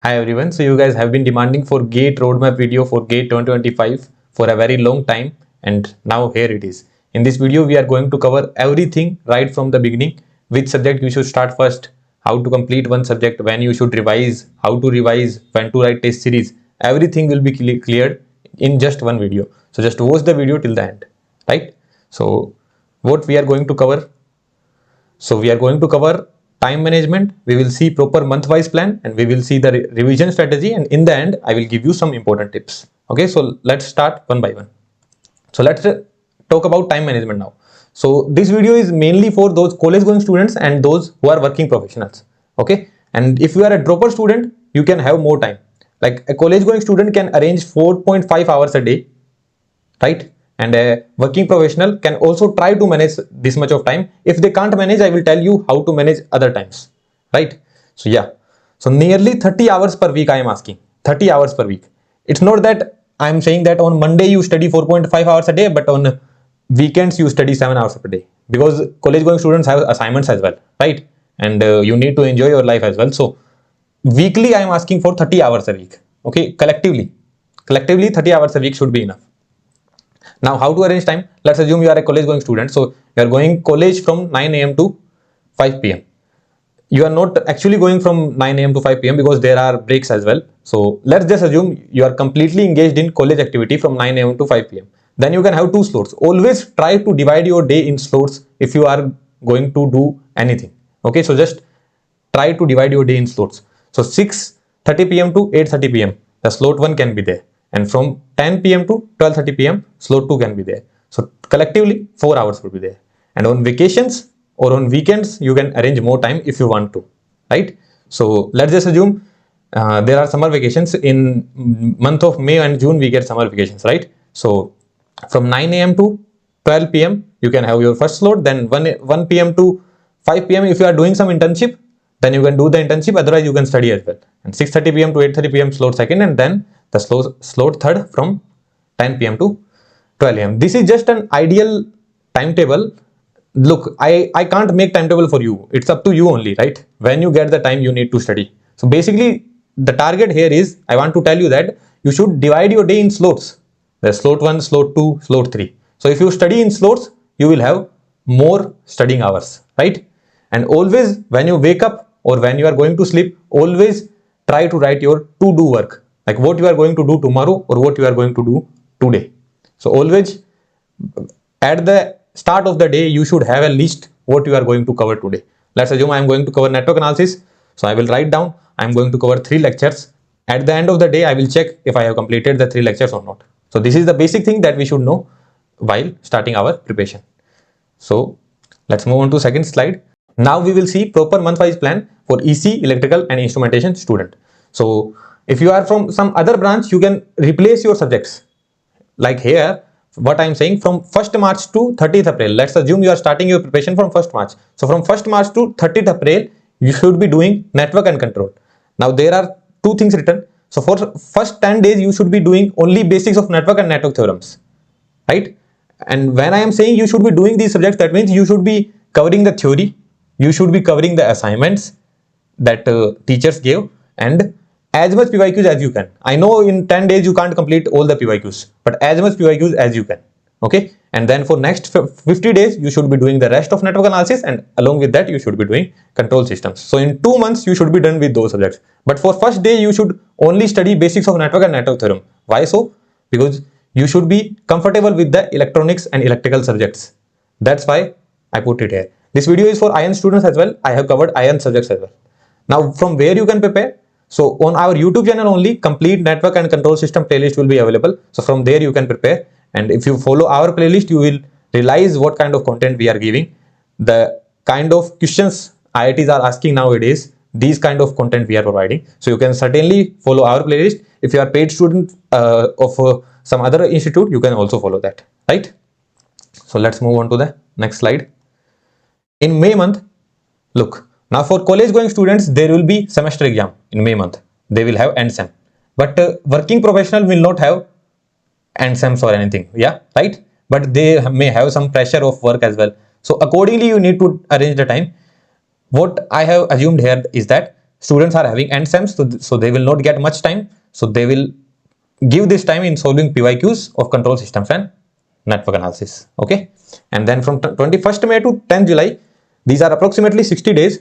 Hi everyone, so you guys have been demanding for GATE roadmap video for GATE 2025 for a very long time, and now here it is. In this video we are going to cover everything right from the beginning, which subject you should start first, how to complete one subject, when you should revise, how to revise, when to write test series. Everything will be cleared in just one video. So just watch the video till the end, right? So what we are going to cover, we are going to cover time management, we will see proper month-wise plan, and we will see the revision strategy, and in the end I will give you some important tips. Okay, so let's start one by one. So let's talk about time management now. So this video is mainly for those college going students and those who are working professionals. Okay, and if you are a dropper student, you can have more time. Like a college going student can arrange 4.5 hours a day, right? And a working professional can also try to manage this much of time. If they can't manage, I will tell you how to manage other times, right? So yeah, so nearly 30 hours per week I am asking. 30 hours per week. It's not that I am saying that on Monday you study 4.5 hours a day, but on weekends you study 7 hours per day, because college going students have assignments as well, right? And you need to enjoy your life as well. So weekly I am asking for 30 hours a week. Okay, collectively 30 hours a week should be enough. Now, how to arrange time? Let's assume you are a college going student. So you are going college from 9 a.m. to 5 p.m. You are not actually going from 9 a.m. to 5 p.m. because there are breaks as well. So let's just assume you are completely engaged in college activity from 9 a.m. to 5 p.m. Then you can have two slots. Always try to divide your day in slots if you are going to do anything. Okay, so just try to divide your day in slots. So 6:30 p.m. to 8:30 p.m. the slot 1 can be there, and from 10 p.m. to 12:30 p.m. slot 2 can be there. So collectively 4 hours will be there. And on vacations or on weekends you can arrange more time if you want to, right? So let's just assume there are summer vacations in month of May and June. We get summer vacations, right? So from 9 a.m. to 12 p.m. you can have your first slot. Then 1 p.m. to 5 p.m. if you are doing some internship, then you can do the internship. Otherwise you can study as well. And 6:30 p.m. to 8:30 p.m. slot second, and then the slot third from 10 p.m. to 12 a.m. This is just an ideal timetable. Look, I can't make timetable for you. It's up to you only, right? When you get the time, you need to study. So basically the target here is, I want to tell you that you should divide your day in slots. There's slot 1, slot 2, slot 3. So if you study in slots, you will have more studying hours, right? And always when you wake up or when you are going to sleep, always try to write your to-do work, like what you are going to do tomorrow or what you are going to do today. So always at the start of the day you should have a list what you are going to cover today. Let's assume I am going to cover network analysis, so I will write down I am going to cover 3 lectures. At the end of the day I will check if I have completed the 3 lectures or not. So this is the basic thing that we should know while starting our preparation. So let's move on to second slide. Now we will see proper month-wise plan for EC, electrical and instrumentation student. So if you are from some other branch, you can replace your subjects. Like here, what I am saying, from 1st March to 30th April. Let's assume you are starting your preparation from 1st March. So from 1st March to 30th April, you should be doing network and control. Now there are two things written. So for first 10 days, you should be doing only basics of network and network theorems, right? And when I am saying you should be doing these subjects, that means you should be covering the theory, you should be covering the assignments that teachers gave, and as much PYQs as you can. I know in 10 days you can't complete all the PYQs, but as much PYQs as you can. Okay, and then for next 50 days you should be doing the rest of network analysis, and along with that you should be doing control systems. So in 2 months you should be done with those subjects. But for first day you should only study basics of network and network theorem. Why so? Because you should be comfortable with the electronics and electrical subjects. That's why I put it here. This video is for IN students as well. I have covered IN subjects as well. Now from where you can prepare? So on our YouTube channel only, complete network and control system playlist will be available. So from there you can prepare. And if you follow our playlist, you will realize what kind of content we are giving, the kind of questions IITs are asking nowadays, these kind of content we are providing. So you can certainly follow our playlist. If you are paid student of some other institute, you can also follow that, right? So let's move on to the next slide. In May month, look, now for college going students, there will be semester exam in May month. They will have end sem. But working professional will not have end sems or anything. Yeah, right? But they may have some pressure of work as well. So accordingly, you need to arrange the time. What I have assumed here is that students are having end sems, so they will not get much time. So they will give this time in solving PYQs of control systems and network analysis. Okay, and then from 21st May to 10th July, these are approximately 60 days.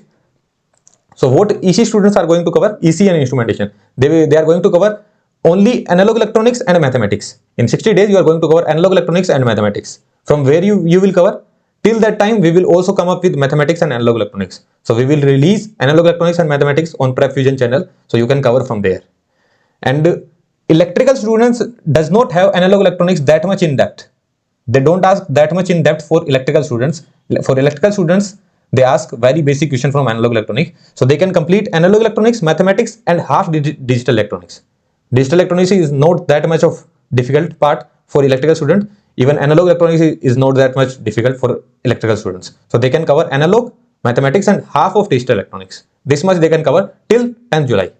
So what EC students are going to cover? EC and instrumentation. They are going to cover only analog electronics and mathematics. In 60 days, you are going to cover analog electronics and mathematics. From where you will cover? Till that time, we will also come up with mathematics and analog electronics. So we will release analog electronics and mathematics on Prep Fusion channel. So you can cover from there. And electrical students does not have analog electronics that much in depth. They don't ask that much in depth for electrical students. For electrical students, they ask very basic question from analog electronics. So they can complete analog electronics, mathematics, and half digital electronics. Digital electronics is not that much of difficult part for electrical students. Even analog electronics is not that much difficult for electrical students. So they can cover analog, mathematics, and half of digital electronics. This much they can cover till 10th July.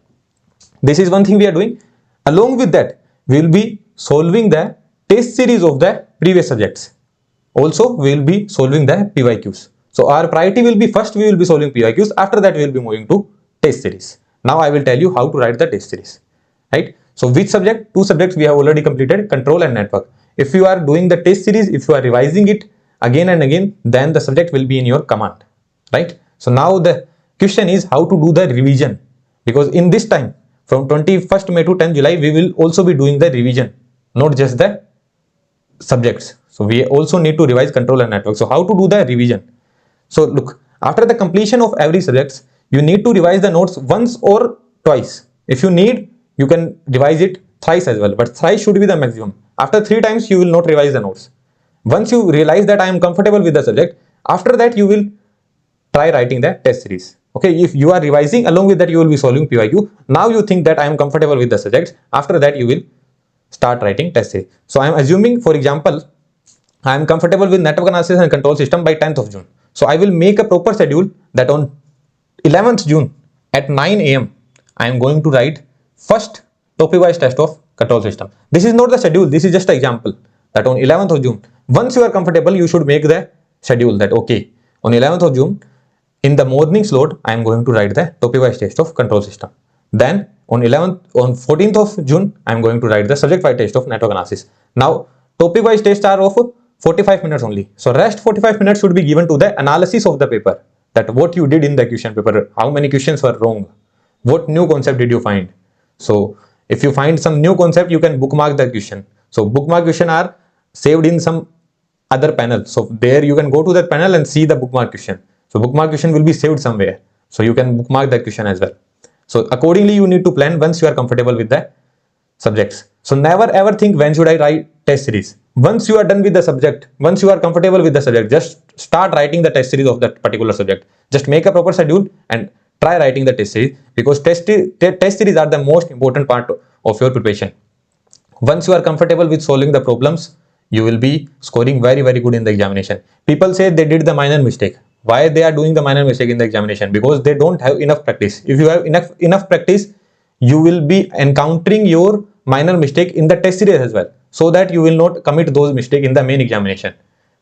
This is one thing we are doing. Along with that, we will be solving the test series of the previous subjects. Also, we will be solving the PYQs. So our priority will be first we will be solving PYQs. After that, we will be moving to test series. Now I will tell you how to write the test series. Right? So which subject? Two subjects we have already completed, control and network. If you are doing the test series, if you are revising it again and again, then the subject will be in your command. Right? So now the question is how to do the revision. Because in this time, from 21st May to 10th July, we will also be doing the revision, not just the subjects. So we also need to revise control and network. So how to do the revision? So look, after the completion of every subject, you need to revise the notes once or twice. If you need, you can revise it thrice as well, but thrice should be the maximum. After 3 times, you will not revise the notes. Once you realize that I am comfortable with the subject, after that you will try writing the test series. Okay, if you are revising, along with that you will be solving PYQ. Now you think that I am comfortable with the subject. After that you will start writing test series. So I am assuming, for example, I am comfortable with network analysis and control system by 10th of June. So I will make a proper schedule that on 11th June at 9 AM, I am going to write first topic-wise test of control system. This is not the schedule. This is just an example that on 11th of June, once you are comfortable, you should make the schedule that, okay, on 11th of June, in the morning slot, I am going to write the topic-wise test of control system. Then on 14th of June, I am going to write the subject-wise test of network analysis. Now, topic-wise tests are of 45 minutes only. So rest 45 minutes should be given to the analysis of the paper. That what you did in the question paper, how many questions were wrong, what new concept did you find. So if you find some new concept, you can bookmark the question. So bookmark question are saved in some other panel. So there you can go to that panel and see the bookmark question. So bookmark question will be saved somewhere. So you can bookmark that question as well. So accordingly, you need to plan once you are comfortable with the subjects. So never ever think when should I write test series. Once you are done with the subject, once you are comfortable with the subject, just start writing the test series of that particular subject. Just make a proper schedule and try writing the test series, because test series are the most important part of your preparation. Once you are comfortable with solving the problems, you will be scoring very, very good in the examination. People say they did the minor mistake. Why they are doing the minor mistake in the examination? Because they don't have enough practice. If you have enough practice, you will be encountering your minor mistake in the test series as well, so that you will not commit those mistakes in the main examination.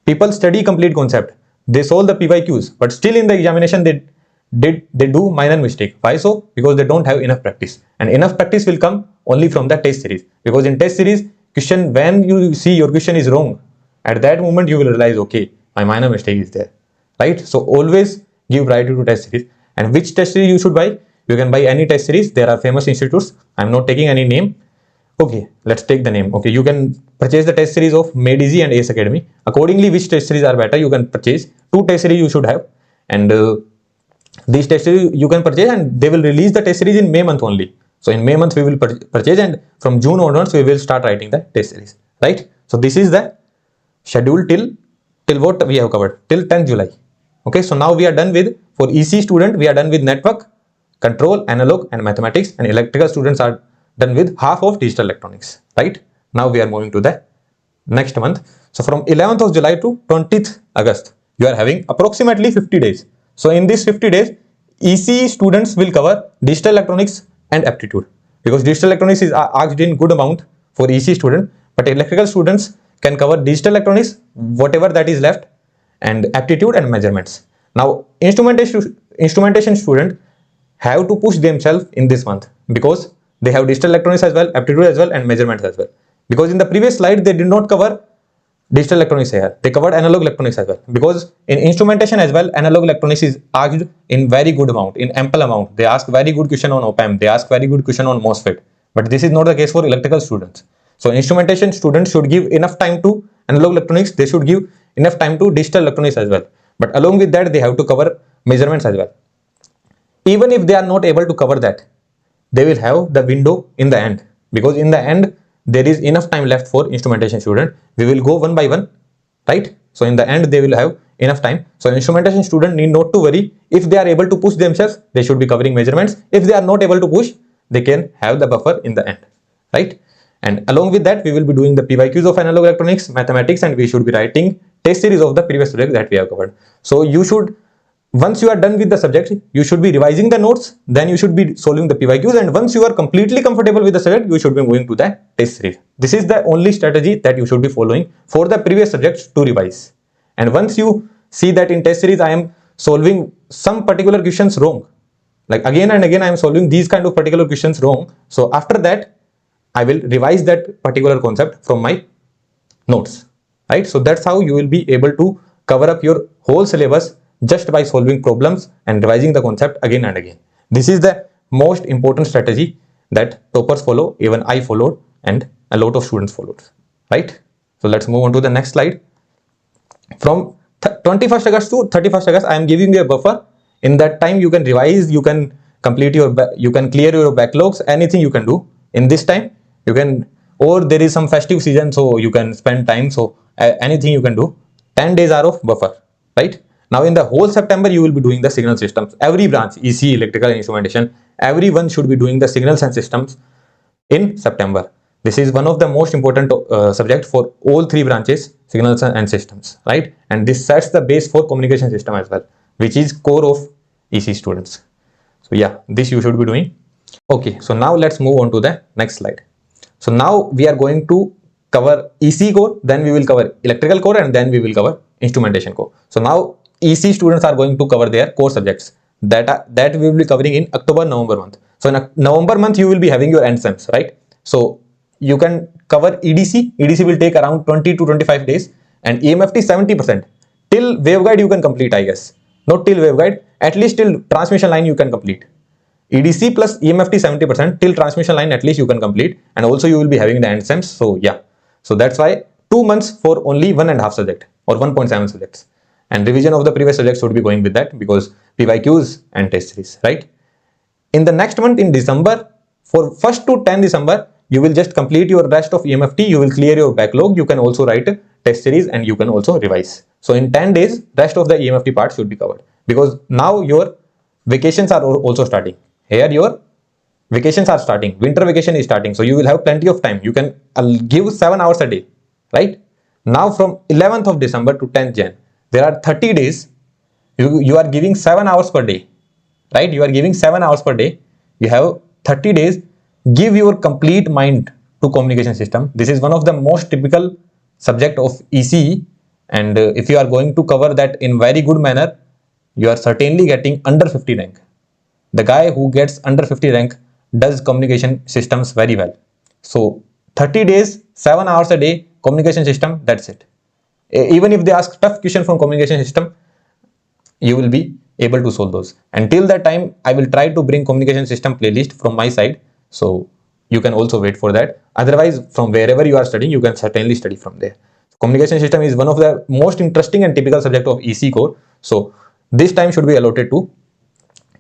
People study complete concept, they solve the PYQs, but still in the examination they do minor mistake. Why so? Because they don't have enough practice, and enough practice will come only from the test series. Because in test series question, when you see your question is wrong, at that moment you will realize, okay, my minor mistake is there, right? So always give priority to test series. And which test series you should buy? You can buy any test series. There are famous institutes. I'm not taking any name. Okay, let's take the name. Okay, you can purchase the test series of MadeEasy and ACE Academy. Accordingly, which test series are better, you can purchase. 2 test series you should have, and these test series you can purchase, and they will release the test series in May month only. So in May month we will purchase, and from June onwards we will start writing the test series, right? So this is the schedule till what we have covered, till 10th July. Okay, so now we are done with, for EC student, we are done with network, control, analog and mathematics, and electrical students are done with half of digital electronics, right? Now we are moving to the next month. So from 11th of July to 20th August, you are having approximately 50 days. So in these 50 days, ECE students will cover digital electronics and aptitude, because digital electronics is asked in good amount for ECE student, but electrical students can cover digital electronics, whatever that is left, and aptitude and measurements. Now instrumentation student, have to push themselves in this month because they have digital electronics as well, aptitude as well, and measurements as well. Because in the previous slide they did not cover digital electronics here, they covered analog electronics as well, because in instrumentation as well analog electronics is asked in very good amount, in ample amount. They ask very good question on op-amp, they ask very good question on MOSFET, but this is not the case for electrical students. So instrumentation students should give enough time to analog electronics, they should give enough time to digital electronics as well, but along with that they have to cover measurements as well. Even if they are not able to cover that, they will have the window in the end, because in the end there is enough time left for instrumentation student. We will go one by one, right? So in the end they will have enough time. So instrumentation student need not to worry. If they are able to push themselves, they should be covering measurements. If they are not able to push, they can have the buffer in the end, right? And along with that we will be doing the PYQs of analog electronics, mathematics, and we should be writing test series of the previous subject that we have covered. So you should, once you are done with the subject, you should be revising the notes, then you should be solving the PYQs, and once you are completely comfortable with the subject, you should be moving to the test series. This is the only strategy that you should be following for the previous subjects to revise. And once you see that in test series I am solving some particular questions wrong, like again and again I am solving these kind of particular questions wrong, so after that I will revise that particular concept from my notes, right? So that's how you will be able to cover up your whole syllabus just by solving problems and revising the concept again and again. This is the most important strategy that toppers follow, even I followed, and a lot of students followed, right? So let's move on to the next slide. From 21st August to 31st August, I am giving you a buffer. In that time you can revise, you can complete your, you can clear your backlogs, anything you can do in this time. You can, or there is some festive season, so you can spend time, so anything you can do. 10 days are of buffer, right? Now in the whole September you will be doing the signal systems. Every branch, ECE, electrical and instrumentation, everyone should be doing the signals and systems in September. This is one of the most important subject for all three branches, signals and systems, right? And this sets the base for communication system as well, which is core of ECE students. So yeah, this you should be doing. Okay, so now let's move on to the next slide. So now we are going to cover ECE core, then we will cover electrical core, and then we will cover instrumentation core. So now ECE students are going to cover their core subjects that we will be covering in October, November month. So in November month you will be having your end sems, right? So you can cover EDC. EDC will take around 20 to 25 days, and EMFT 70%. Till waveguide you can complete, I guess. Not till waveguide, at least till transmission line you can complete. EDC plus EMFT 70%, till transmission line at least you can complete, and also you will be having the end sems. So yeah, so that's why 2 months for only 1.5 subject or 1.7 subjects, and revision of the previous subjects should be going with that, because PYQs and test series, right? In the next month, in December, for 1st to 10 December, you will just complete your rest of EMFT, you will clear your backlog, you can also write a test series, and you can also revise. So in 10 days, rest of the EMFT part should be covered, because now your vacations are also starting. Here your vacations are starting, winter vacation is starting, so you will have plenty of time. You can give 7 hours a day, right? Now from 11th of December to 10th Jan, there are 30 days. You are giving 7 hours per day, right? You are giving 7 hours per day. You have 30 days. Give your complete mind to communication system. This is one of the most typical subject of ECE, and if you are going to cover that in very good manner, you are certainly getting under 50 rank. The guy who gets under 50 rank does communication systems very well. So 30 days, 7 hours a day, communication system, that's it. Even if they ask tough question from communication system, you will be able to solve those. Until that time, I will try to bring communication system playlist from my side, so you can also wait for that. Otherwise, from wherever you are studying, you can certainly study from there. Communication system is one of the most interesting and typical subject of ECE core, so this time should be allotted to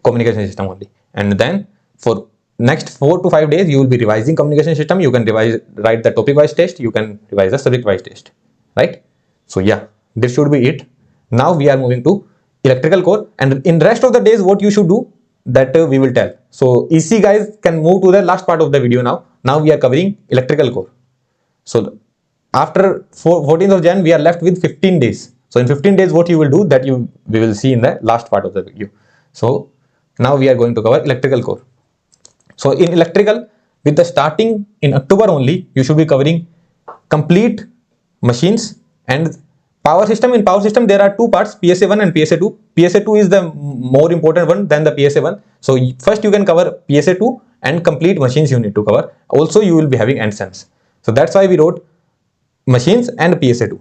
communication system only. And then for next 4 to 5 days, you will be revising communication system. You can write the topic wise test, you can revise the subject wise test, right? So yeah, this should be it. Now we are moving to electrical core, and in rest of the days what you should do, that we will tell. So EC guys can move to the last part of the video now. Now we are covering electrical core. So after 14th of Jan, we are left with 15 days. So in 15 days, what you will do, that we will see in the last part of the video. So now we are going to cover electrical core. So in electrical, with the starting in October only, you should be covering complete machines and Power system, in power system there are two parts, PSA1 and PSA2. PSA2 is the more important one than the PSA1. So first you can cover PSA2 and complete machines you need to cover. Also you will be having ensems. So that's why we wrote machines and PSA2,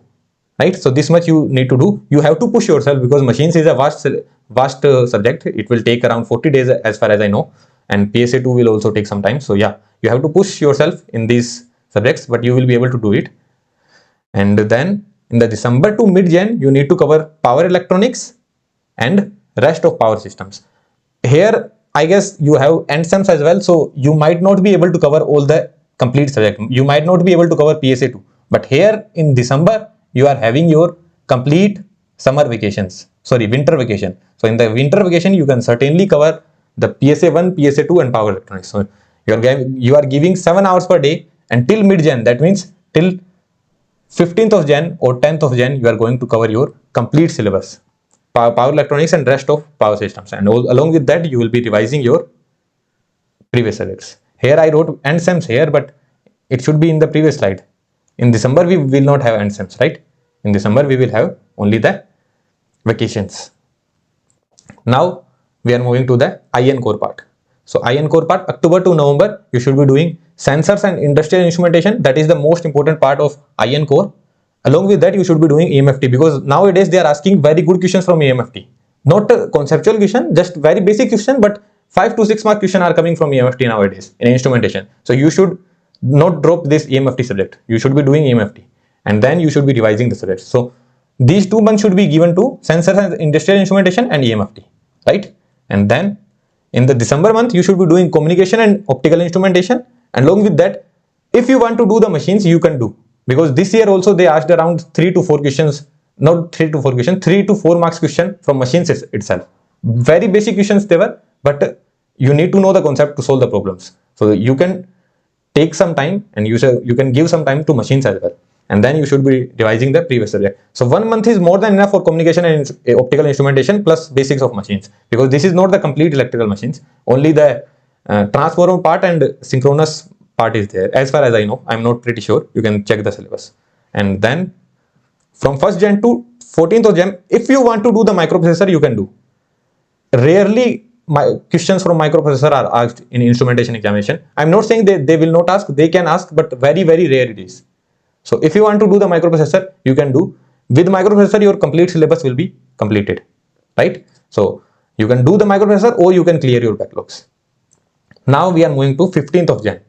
right? So this much you need to do. You have to push yourself because machines is a vast subject. It will take around 40 days as far as I know, and PSA2 will also take some time. So yeah, you have to push yourself in these subjects, but you will be able to do it. And then in the December to mid-Jan, you need to cover power electronics and rest of power systems. Here, I guess you have ensems as well, so you might not be able to cover all the complete subject. You might not be able to cover PSA2. But here in December, you are having your complete summer vacations. Sorry, winter vacation. So in the winter vacation, you can certainly cover the PSA1, PSA2 and power electronics. So you are giving 7 hours per day until mid-Jan. That means till 15th of Jan or 10th of Jan, you are going to cover your complete syllabus, power electronics and rest of power systems. And along with that, you will be revising your previous subjects. Here I wrote ensems here, but it should be in the previous slide. In December, we will not have ensems, right? In December, we will have only the vacations. Now, we are moving to the IN core part. So, IN core part, October to November, you should be doing sensors and industrial instrumentation. That is the most important part of IN core. Along with that, you should be doing EMFT, because nowadays they are asking very good questions from EMFT. Not a conceptual question, just very basic question, but 5 to 6 mark question are coming from EMFT nowadays in instrumentation. So you should not drop this EMFT subject. You should be doing EMFT, and then you should be revising the subject. So these 2 months should be given to sensors and industrial instrumentation and EMFT, right? And then in the December month, you should be doing communication and optical instrumentation. And along with that, if you want to do the machines, you can do, because this year also they asked around 3 to 4 questions, not 3 to 4 questions, 3 to 4 marks question from machines itself. Very basic questions they were, but you need to know the concept to solve the problems. So you can take some time, and you can give some time to machines as well, and then you should be revising the previous subject. So 1 month is more than enough for communication and optical instrumentation plus basics of machines, because this is not the complete electrical machines. Only the transformer part and synchronous part is there, as far as I know. I'm not pretty sure. You can check the syllabus. And then from 1st Jan to 14th of Jan, if you want to do the microprocessor, you can do. Rarely questions from microprocessor are asked in instrumentation examination. I'm not saying they will not ask, they can ask, but very, very rare it is. So if you want to do the microprocessor, you can do. With microprocessor, your complete syllabus will be completed, right? So you can do the microprocessor, or you can clear your backlogs. Now we are moving to 15th of Jan.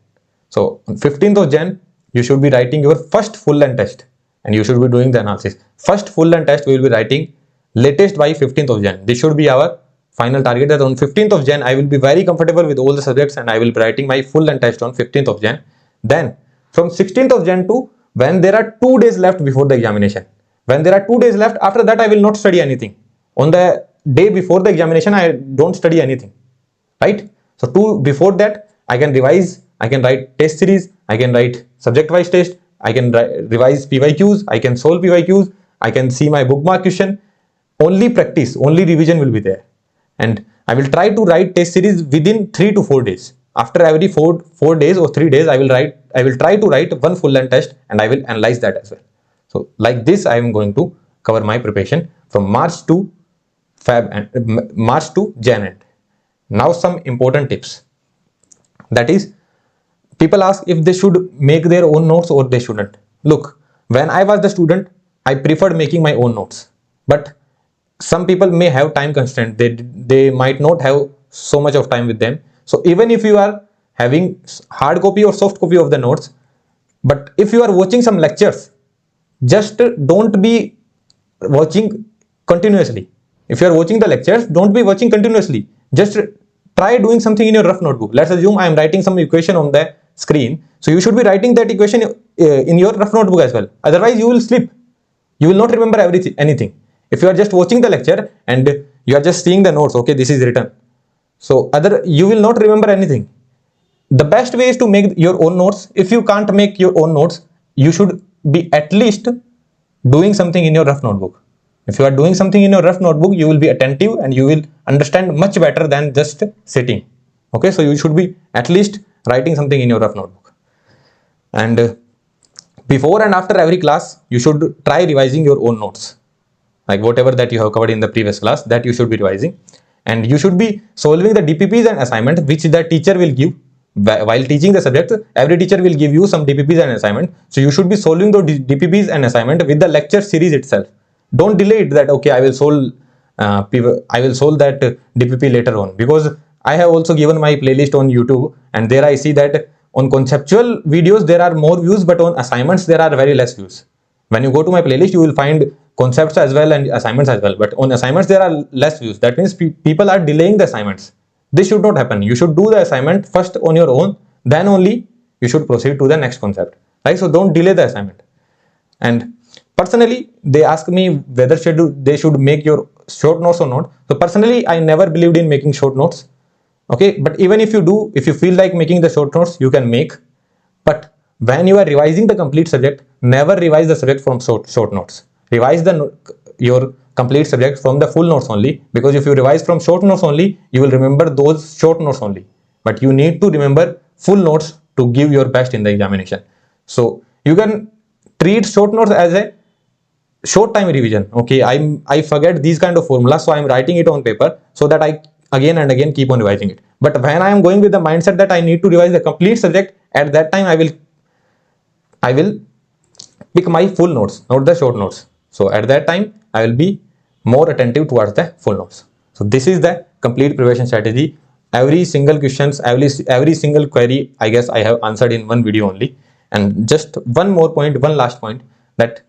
So on 15th of Jan, you should be writing your first full length test, and you should be doing the analysis. First full length test we will be writing latest by 15th of Jan. This should be our final target, that on 15th of Jan I will be very comfortable with all the subjects, and I will be writing my full length test on 15th of Jan. Then from 16th of Jan to when there are 2 days left before the examination. When there are 2 days left, after that I will not study anything. On the day before the examination, I don't study anything, right? So before that, I can revise, I can write test series, I can write subject-wise test, I can revise PYQs, I can solve PYQs, I can see my bookmark question. Only practice, only revision will be there. And I will try to write test series within 3 to 4 days. After every 4 days or 3 days, I will try to write 1 full length test, and I will analyze that as well. So like this, I am going to cover my preparation from March to Jan end. Now some important tips. That is, people ask if they should make their own notes or they shouldn't. Look, when I was the student, I preferred making my own notes. But some people may have time constraint. They might not have so much of time with them. So even if you are having hard copy or soft copy of the notes, but if you are watching some lectures, just don't be watching continuously. If you are watching the lectures, don't be watching continuously. Just try doing something in your rough notebook. Let's assume I am writing some equation on the screen. So you should be writing that equation in your rough notebook as well. Otherwise you will slip. You will not remember anything. If you are just watching the lecture and you are just seeing the notes, okay, this is written. So you will not remember anything. The best way is to make your own notes. If you can't make your own notes, you should be at least doing something in your rough notebook. If you are doing something in your rough notebook, you will be attentive and you will understand much better than just sitting. Okay, so you should be at least writing something in your rough notebook. And Before and after every class, you should try revising your own notes, like whatever that you have covered in the previous class, that you should be revising. And you should be solving the DPPs and assignment which the teacher will give. While teaching the subject, every teacher will give you some DPPs and assignment, so you should be solving those DPPs and assignment with the lecture series itself. Don't delay it that okay, I will solve that DPP later on, because I have also given my playlist on YouTube, and there I see that on conceptual videos there are more views, but on assignments there are very less views. When you go to my playlist, you will find concepts as well and assignments as well, but on assignments there are less views. That means people are delaying the assignments. This should not happen. You should do the assignment first on your own, then only you should proceed to the next concept, right? So don't delay the assignment. And personally, they ask me whether they should make your short notes or not. So personally, I never believed in making short notes. Okay, but even if you do, if you feel like making the short notes, you can make. But when you are revising the complete subject, never revise the subject from short notes. Revise your complete subject from the full notes only, because if you revise from short notes only, you will remember those short notes only. But you need to remember full notes to give your best in the examination. So you can treat short notes as a short time revision. Okay, I forget these kind of formulas, so I'm writing it on paper so that I again and again keep on revising it. But when I am going with the mindset that I need to revise the complete subject, at that time I will pick my full notes, not the short notes. So at that time I will be more attentive towards the full notes. So this is the complete preparation strategy. Every single questions, every single query, I guess I have answered in one video only. And just one more point, one last point, that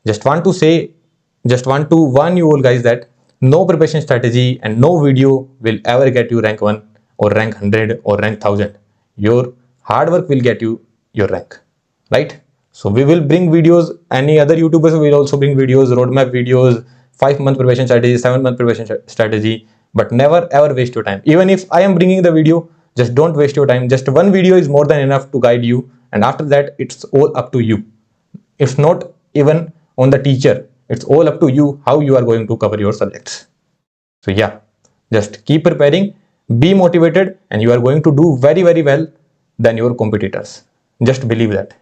just want to warn you all guys that no preparation strategy and no video will ever get you rank 1 or rank 100 or rank 1000. Your hard work will get you your rank, right? So we will bring videos, any other YouTubers will also bring videos, roadmap videos, 5-month preparation strategy, 7-month preparation strategy, but never ever waste your time. Even if I am bringing the video, just don't waste your time. Just one video is more than enough to guide you, and after that it's all up to you. It's not even on the teacher, it's all up to you how you are going to cover your subjects. So yeah, just keep preparing, be motivated, and you are going to do very well than your competitors. Just believe that,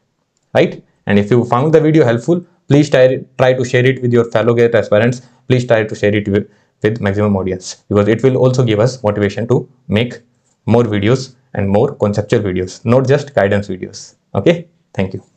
right? And if you found the video helpful, please try to share it with your fellow gate aspirants. Please try to share it with maximum audience, because it will also give us motivation to make more videos and more conceptual videos, not just guidance videos. Okay, thank you.